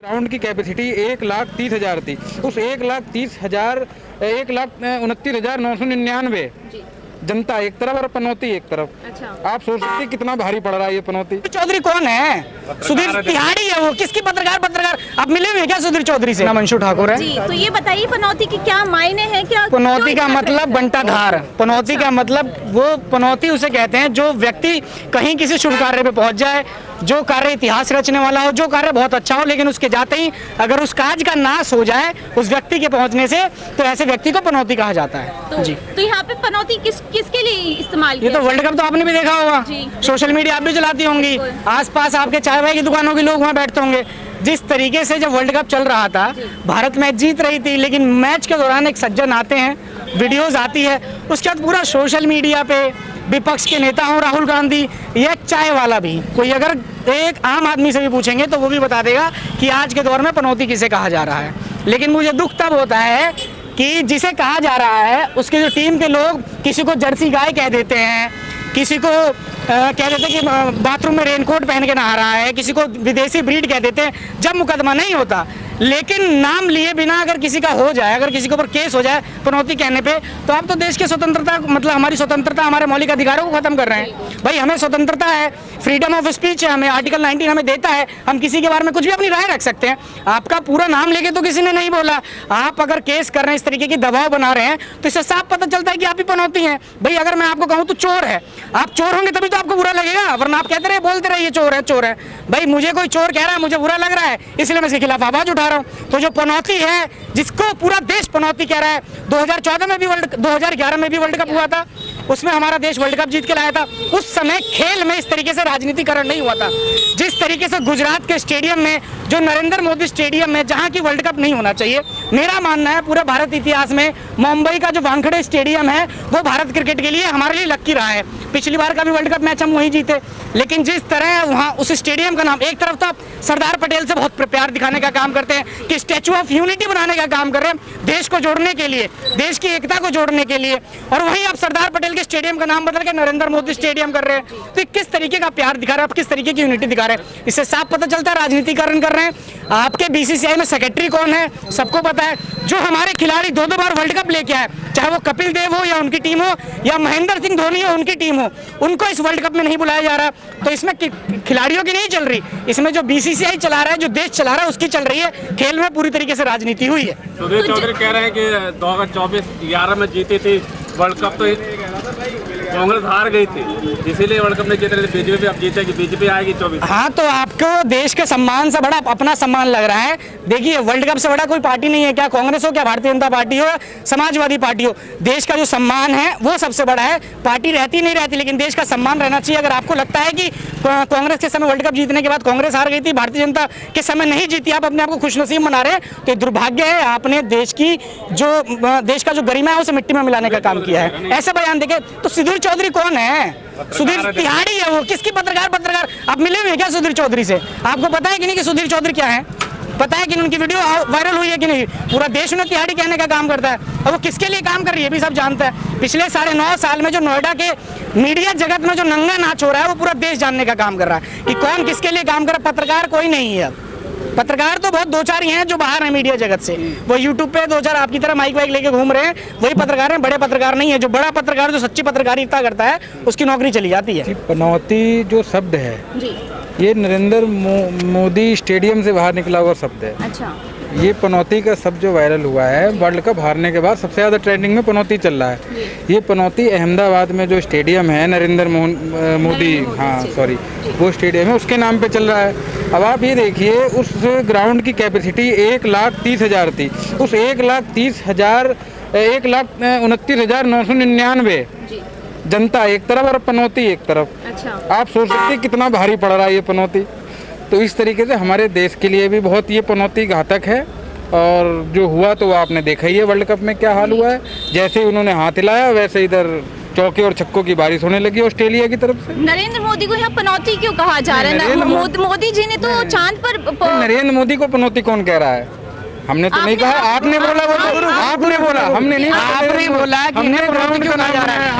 Ground की capacity 1,30,000 थी। उस 1,29,999 जनता एक तरफ और पनौती एक तरफ। अच्छा। आप सोच सकते हैं कितना भारी पड़ रहा है ये पनौती। चौधरी कौन है? सुधीर तिहाड़ी है वो। किसकी पत्रकार आप मिले हुए क्या सुधीर चौधरी से? मंशू ठाकुर है जी। तो ये बताइए पनौती की क्या मायने हैं? क्या पनौती का मतलब बंटाधार। पनौती का मतलब वो पनौती उसे कहते हैं जो व्यक्ति कहीं किसी शुभ कार्य पे पहुंच जाए, जो कार्य इतिहास रचने वाला हो, जो कार्य बहुत अच्छा हो, लेकिन उसके जाते ही अगर उस काज का नाश हो जाए उस व्यक्ति के पहुंचने से, तो ऐसे व्यक्ति को पनौती कहा जाता है। जी। तो यहाँ पे पनौती किसके लिए इस्तेमाल ये तो वर्ल्ड कप तो आपने भी देखा होगा, सोशल मीडिया आप भी चलाती होंगी, आसपास आपके चाय वाय की दुकानों के लोग वहाँ बैठते होंगे। जिस तरीके से जब वर्ल्ड कप चल रहा था, भारत मैच जीत रही थी, लेकिन मैच के दौरान एक सज्जन आते हैं, वीडियोस आती है, उसके बाद पूरा सोशल मीडिया पे विपक्ष के नेता हो राहुल गांधी, ये चाय वाला भी, कोई अगर एक आम आदमी से भी पूछेंगे तो वो भी बता देगा कि आज के दौर में पनौती किसे कहा जा रहा है। लेकिन मुझे दुख तब होता है कि जिसे कहा जा रहा है उसके जो टीम के लोग किसी को जर्सी गाय कह देते हैं, किसी को कह देते हैं कि बाथरूम में रेनकोट पहन के नहा रहा है, किसी को विदेशी ब्रीड कह देते हैं जब मुकदमा नहीं होता। लेकिन नाम लिए बिना अगर किसी का हो जाए, अगर किसी के ऊपर केस हो जाए पनौती कहने पे, तो आप तो देश की स्वतंत्रता, मतलब हमारी स्वतंत्रता, हमारे मौलिक अधिकारों को खत्म कर रहे हैं। भाई हमें स्वतंत्रता है, फ्रीडम ऑफ स्पीच है, हमें आर्टिकल 19 हमें देता है, हम किसी के बारे में कुछ भी अपनी राय रख सकते हैं। आपका पूरा नाम लेके तो किसी ने नहीं बोला। आप अगर केस कर रहे हैं, इस तरीके की दबाव बना रहे हैं, तो इससे साफ पता चलता है कि आप ही पनौती हैं। भाई अगर मैं आपको कहूँ तो चोर है, आप चोर होंगे तभी तो आपको बुरा लगेगा, वरना आप कहते रहे, बोलते रहे ये चोर है चोर है। भाई मुझे कोई चोर कह रहा है, मुझे बुरा लग रहा है, इसलिए मैं इसके खिलाफ आवाज उठा रहा हूँ। तो जो पनौती है, जिसको पूरा देश पनौती कह रहा है, 2014 में भी 2011 में भी वर्ल्ड कप हुआ था, उसमें हमारा देश वर्ल्ड कप जीत के लाया था। उस समय खेल में इस तरीके से राजनीतिकरण नहीं हुआ था। जिस तरीके से गुजरात के स्टेडियम में, जो नरेंद्र मोदी स्टेडियम में, जहां की वर्ल्ड कप नहीं होना चाहिए, मेरा मानना है पूरे भारत इतिहास में मुंबई का जो वानखेड़े स्टेडियम है वो भारत क्रिकेट के लिए हमारे लिए लकी रहा है। पिछली बार का भी वर्ल्ड कप मैच हम वहीं जीते। लेकिन जिस तरह वहाँ उस स्टेडियम का नाम, एक तरफ तो आप सरदार पटेल से बहुत प्यार दिखाने का काम करते हैं कि स्टैचू ऑफ यूनिटी बनाने का काम कर रहे हैं देश को जोड़ने के लिए, देश की एकता को जोड़ने के लिए, और वहीं आप सरदार पटेल के स्टेडियम का नाम बदल के नरेंद्र मोदी स्टेडियम कर रहे हैं। तो किस तरीके का प्यार दिखा रहे हैं आप, किस तरीके की यूनिटी दिखा रहे हैं? इससे साफ पता चलता है राजनीतिकरण कर रहे हैं। आपके बीसीसीआई में सेक्रेटरी कौन है सबको पता है। जो हमारे खिलाड़ी 2-2 बार वर्ल्ड कप लेके आए, चाहे वो कपिल देव हो या उनकी टीम हो, या महेंद्र सिंह धोनी हो उनकी टीम हो, उनको इस वर्ल्ड कप में नहीं बुलाया जा रहा। तो इसमें खिलाड़ियों की नहीं चल रही, इसमें जो बीसीसीआई चला रहा है, जो देश चला रहा है, उसकी चल रही है। खेल में पूरी तरीके से राजनीति हुई है। सुधीर चौधरी कह रहे हैं कि 2024-11 में जीती थी वर्ल्ड कप, तो कांग्रेस हार गई थी, इसीलिए वर्ल्ड कप नहीं जीत रही थी। बीजेपी अब जीतेगी, बीजेपी आएगी 24। हाँ, तो आपको देश के सम्मान से बड़ा अपना सम्मान लग रहा है। देखिए वर्ल्ड कप से बड़ा कोई पार्टी नहीं है, क्या कांग्रेस हो, क्या भारतीय जनता पार्टी हो, समाजवादी पार्टी हो। देश का जो सम्मान है वो सबसे बड़ा है। पार्टी रहती नहीं रहती, लेकिन देश का सम्मान रहना चाहिए। अगर आपको लगता है कि कांग्रेस के समय वर्ल्ड कप जीतने के बाद कांग्रेस हार गई थी, भारतीय जनता के समय नहीं जीती, आप अपने आप को खुशनसीब मना रहे हैं, तो दुर्भाग्य है। आपने देश का जो गरिमा है उसे मिट्टी में मिलाने का काम किया है। ऐसे बयान देके तो सुधीर चौधरी कौन है? सुधीर तिहाड़ी है वो। किसकी पत्रकार आप मिले हुए क्या सुधीर चौधरी से? आपको पता है कि नहीं कि सुधीर चौधरी क्या है? पता है कि उनकी वीडियो वायरल हुई है कि नहीं? पूरा देश उन्हें तिहाड़ी कहने का काम करता है, और वो किसके लिए काम कर रही है भी सब जानता है। पिछले 9.5 साल में जो नोएडा के मीडिया जगत में जो नंगा नाच हो रहा है, वो पूरा देश जानने का काम कर रहा है कि कौन किसके लिए काम कर रहा है। पत्रकार कोई नहीं है। पत्रकार तो बहुत 2-4 ही हैं जो बाहर हैं मीडिया जगत से, वो यूट्यूब पे 2-4 आपकी तरह माइक वाइक लेके घूम रहे हैं, वही पत्रकार हैं। बड़े पत्रकार नहीं है। जो बड़ा पत्रकार, जो सच्ची पत्रकारिता करता है, उसकी नौकरी चली जाती है। पनौती जो शब्द है ये नरेंद्र मोदी स्टेडियम से बाहर निकला हुआ शब्द है। अच्छा। ये पनौती का शब्द जो वायरल हुआ है, वर्ल्ड कप हारने के बाद सबसे ज़्यादा ट्रेंडिंग में पनौती चल रहा है। ये पनौती अहमदाबाद में जो स्टेडियम है नरेंद्र मोदी, वो स्टेडियम है, उसके नाम पे चल रहा है। अब आप ये देखिए, उस ग्राउंड की कैपेसिटी 1,30,000 थी। उस 1,29,999 जनता एक तरफ और पनौती एक तरफ। अच्छा। आप सोच सकते हैं कितना भारी पड़ रहा है ये पनौती। तो इस तरीके से हमारे देश के लिए भी बहुत ये पनौती घातक है। और जो हुआ तो आपने देखा ही है वर्ल्ड कप में क्या हाल हुआ है। जैसे ही उन्होंने हाथ हिलाया, वैसे इधर चौके और छक्कों की बारिश होने लगी ऑस्ट्रेलिया की तरफ से। नरेंद्र मोदी को यहाँ पनौती क्यों कहा जा रहा है? मोदी जी ने तो चांद पर नरेंद्र मोदी को पनौती कौन कह रहा है? हमने तो नहीं कहा, आपने बोला, वो तो आपने बोला, हमने नहीं, आपने बोला कि इन्हें प्रमोट क्यों कहा जा रहा है।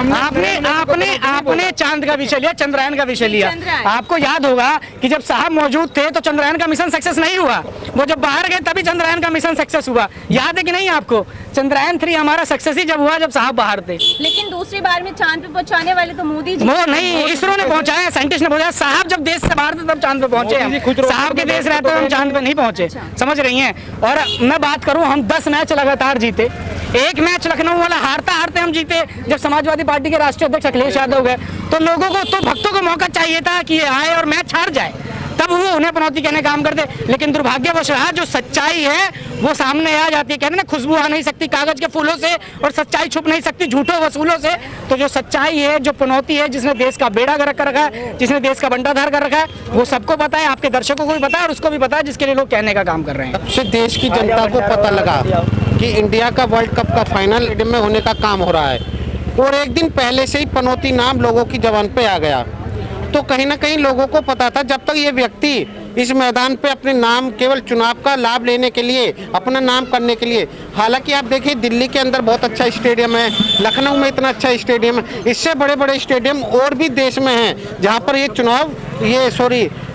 आपने चांद का विषय लिया, चंद्रयान का विषय लिया। आपको याद होगा कि जब साहब मौजूद थे तो चंद्रयान का मिशन सक्सेस नहीं हुआ, वो जब बाहर गए तभी चंद्रयान का मिशन सक्सेस हुआ। याद है कि नहीं आपको? चंद्रयान 3 हमारा सक्सेस ही जब हुआ जब साहब बाहर थे। लेकिन दूसरी बार में चांद पे पहुंचाने वाले तो मोदी जी। वो नहीं, इसरो ने पहुंचाया, साइंटिस्ट ने पहुंचाया। साहब जब देश से बाहर थे तब चांद पे पहुंचे हम। साहब के देश रहते हम चांद पे नहीं पहुंचे, समझ रही हैं। और मैं बात करूं, हम 10 मैच लगातार जीते। एक मैच लखनऊ वाला हारते हारते हम जीते जब समाजवादी पार्टी के राष्ट्रीय अध्यक्ष अखिलेश यादव गए। तो लोगों को, तो भक्तों को मौका चाहिए था कि ये आए और मैच हार जाए, तब वो उन्हें पनौती कहने का काम करते। लेकिन दुर्भाग्यवश रहा, जो सच्चाई है वो सामने आ जाती है। कहते ना, खुशबू आ नहीं सकती कागज के फूलों से और सच्चाई छुप नहीं सकती झूठों वसूलों से। तो जो सच्चाई है, जो पनौती है, जिसने देश का बेड़ा गर्क कर रखा है, जिसने देश का बंटाधार कर रखा है, वो सबको पता है, आपके दर्शकों को भी पता है और उसको भी पता है जिसके लिए लोग कहने का काम कर रहे हैं। तब से देश की जनता को पता लगा कि इंडिया का वर्ल्ड कप का फाइनल स्टेडियम में होने का काम हो रहा है, और एक दिन पहले से ही पनौती नाम लोगों की जबान पे आ गया। तो कहीं ना कहीं लोगों को पता था, जब तक ये व्यक्ति इस मैदान पे अपने नाम, केवल चुनाव का लाभ लेने के लिए, अपना नाम करने के लिए, हालांकि आप देखिए दिल्ली के अंदर बहुत अच्छा स्टेडियम है, लखनऊ में इतना अच्छा स्टेडियम है, इससे बड़े बड़े स्टेडियम और भी देश में हैं जहां पर ये चुनाव,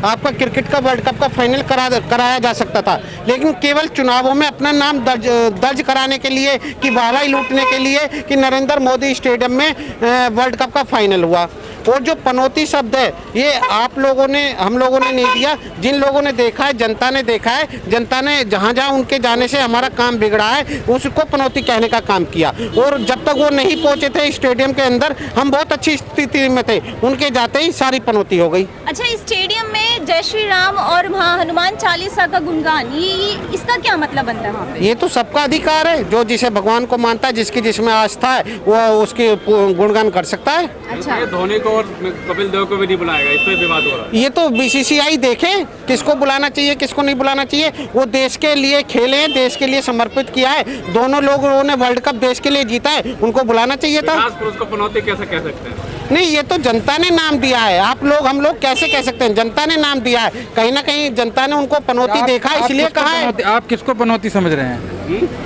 आपका क्रिकेट का वर्ल्ड कप का फाइनल कराया जा सकता था। लेकिन केवल चुनावों में अपना नाम दर्ज कराने के लिए, कि वाहवाही लूटने के लिए, कि नरेंद्र मोदी स्टेडियम में वर्ल्ड कप का फाइनल हुआ। और जो पनौती शब्द है, ये आप लोगों ने, हम लोगों ने नहीं दिया, जिन लोगों ने देखा है, जनता ने देखा है, जनता ने जहाँ जहाँ उनके जाने से हमारा काम बिगड़ा है उसको पनौती कहने का काम किया। और जब तक वो नहीं पहुँचे थे स्टेडियम के अंदर, हम बहुत अच्छी स्थिति में थे, उनके जाते ही सारी पनौती हो गई। अच्छा, इस स्टेडियम में जय श्री राम और वहाँ हनुमान चालीसा का गुणगान, ये इसका क्या मतलब बनता है वहाँ पे? ये तो सबका अधिकार है, जो जिसे भगवान को मानता है, जिसकी जिसमें आस्था है, वो उसके गुणगान कर सकता है। अच्छा, धोनी को और कपिल देव को भी नहीं बुलाएगा, इस पे विवाद हो रहा है। ये तो बीसीसीआई देखे किसको बुलाना चाहिए, किसको नहीं बुलाना चाहिए। वो देश के लिए खेले हैं, देश के लिए समर्पित किया है, दोनों लोगों ने वर्ल्ड कप देश के लिए जीता है, उनको बुलाना चाहिए था। उसको पनौती कैसे कह सकते हैं? नहीं, ये तो जनता ने नाम दिया है, आप लोग, हम लोग कैसे कह सकते हैं? जनता ने नाम दिया है, कहीं ना कहीं जनता ने उनको पनौती देखा इसलिए कहा है। आप किसको पनौती समझ रहे हैं?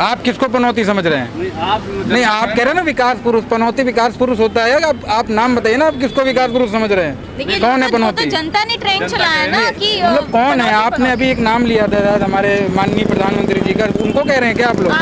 आप किसको पनौती समझ रहे हैं? नहीं, आप कह रहे हैं ना विकास पुरुष, पनौती विकास पुरुष होता है। आप नाम बताइए ना, आप किसको विकास पुरुष समझ रहे हैं? कौन है पनौती? तो जनता ने ट्रेंड चलाया ना कि मतलब कौन है? आपने अभी एक नाम लिया था हमारे माननीय प्रधानमंत्री जी का, उनको कह रहे हैं क्या आप लोग?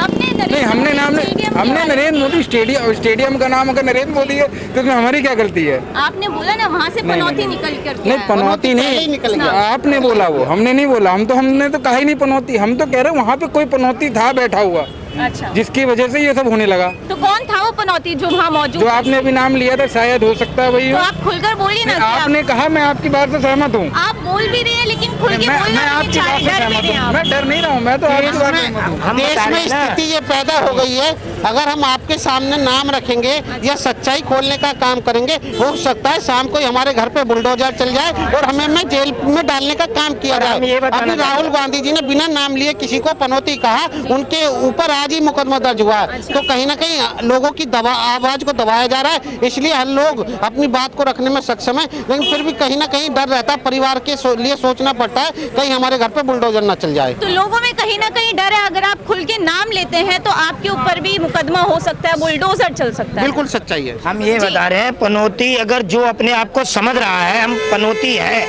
नहीं, हमने नरेंद्र मोदी स्टेडियम का नाम अगर नरेंद्र मोदी है तो इसमें हमारी क्या गलती है? आपने बोला ना वहाँ से पनौती निकल कर। नहीं, पनौती नहीं निकल गया, आपने बोला, वो हमने नहीं बोला। हमने तो कहा ही नहीं पनौती। हम तो कह रहे हैं वहाँ पे कोई पनौती था बैठा हुआ, अच्छा, जिसकी वजह से ये सब होने लगा। तो कौन था वो पनौती जो वहाँ मौजूद? जो आपने अभी नाम लिया था, शायद हो सकता है वही तो हो। आप खुलकर बोलिए ना। आपने कहा, मैं आपकी बात से सहमत हूँ। आप बोल भी रहे हैं लेकिन खुल के मैं बोलना आपकी नहीं बात से चाह रहे, डर भी सहमत रहे हैं हूँ। आप। मैं डर नहीं रहा हूँ, मैं तो आपकी बात से सहमत हूँ। देश में स्थिति ये पैदा हो गई है, अगर हम आपके सामने नाम रखेंगे या सच्चाई खोलने का काम करेंगे, हो सकता है शाम को हमारे घर पे बुलडोजर चल जाए और हमें जेल में डालने का काम किया जाए। अभी राहुल गांधी जी ने बिना नाम लिए किसी को पनौती कहा, उनके ऊपर आज ही मुकदमा दर्ज हुआ है। तो कहीं ना कहीं लोगों की आवाज को दबाया जा रहा है, इसलिए हर लोग अपनी बात को रखने में सक्षम है, लेकिन फिर भी कहीं ना कहीं डर रहता है, परिवार के लिए सोचना पड़ता है कहीं हमारे घर पे बुलडोजर ना चल जाए। तो लोगों में कहीं ना कहीं डर है, अगर आप खुल के नाम लेते हैं तो आपके ऊपर भी मुकदमा हो सकता है, बुलडोजर चल सकता है। बिल्कुल सच्चाई है। हम ये बता रहे हैं, पनौती अगर जो अपने आप को समझ रहा है हम पनौती है,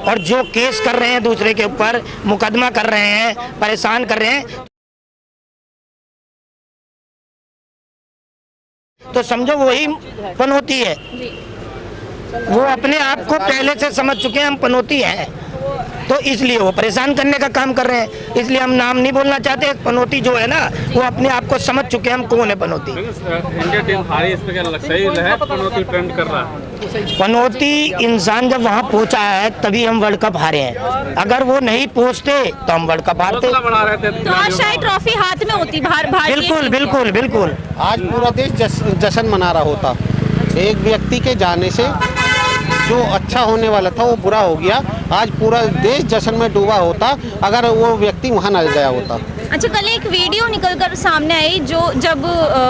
और जो केस कर रहे हैं दूसरे के ऊपर, मुकदमा कर रहे हैं, परेशान कर रहे हैं, तो समझो वही पनौती है। वो अपने आप को पहले से समझ चुके हैं हम पनौती हैं, तो इसलिए वो परेशान करने का काम कर रहे हैं। इसलिए हम नाम नहीं बोलना चाहते। पनौती जो है ना, वो अपने आप को समझ चुके हैं हम कौन है पनौती। इंडिया टीम हारी, इस पे क्या सही है? पनौती ट्रेंड कर रहा है। पनौती इंसान जब वहाँ पहुँचा है तभी हम वर्ल्ड कप हारे हैं, अगर वो नहीं पहुँचते तो हम वर्ल्ड कप हारते। बढ़ा रहे थे तो आज शायद ट्रॉफी हाथ में होती भारतीय। बिल्कुल बिल्कुल बिल्कुल। आज पूरा देश जश्न मना रहा होता, एक व्यक्ति के जाने से जो अच्छा होने वाला था वो बुरा हो गया। आज पूरा देश जश्न में डूबा होता अगर वो व्यक्ति वहाँ न गया होता। अच्छा, कल एक वीडियो निकलकर सामने आई जो जब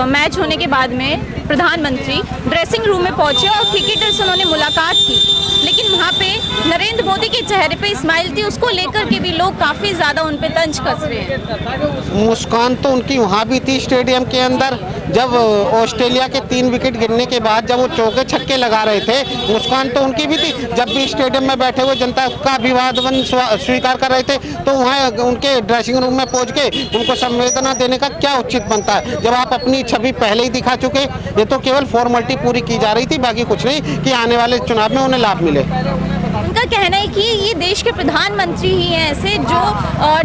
मैच होने के बाद में प्रधानमंत्री ड्रेसिंग रूम में पहुंचे और क्रिकेटर से उन्होंने मुलाकात की, लेकिन वहाँ पे नरेंद्र मोदी के चेहरे पे स्माइल थी, उसको लेकर के भी लोग काफ़ी ज़्यादा उन पे तंज कस रहे हैं। मुस्कान तो उनकी वहाँ भी थी स्टेडियम के अंदर, जब ऑस्ट्रेलिया के 3 विकेट गिरने के बाद जब वो चौके छक्के लगा रहे थे, मुस्कान तो उनकी भी थी। जब भी स्टेडियम में बैठे हुए जनता का अभिवादन स्वीकार कर रहे थे तो वहाँ उनके ड्रेसिंग रूम में पहुँच के उनको संवेदना देने का क्या उचित बनता है, जब आप अपनी छवि पहले ही दिखा चुके। ये तो केवल फॉर्मेलिटी पूरी की जा रही थी, बाकी कुछ नहीं, कि आने वाले चुनाव में उन्हें लाभ मिले। उनका कहना है कि ये देश के प्रधानमंत्री ही हैं ऐसे जो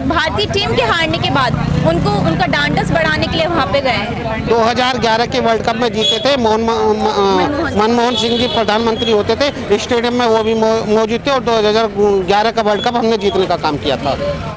भारतीय टीम के हारने के बाद उनका डांडस बढ़ाने के लिए वहाँ पे गए हैं। 2011 के वर्ल्ड कप में जीते थे, मनमोहन सिंह जी प्रधानमंत्री होते थे, स्टेडियम में वो भी मौजूद थे और 2011 का वर्ल्ड कप हमने जीतने का काम किया था।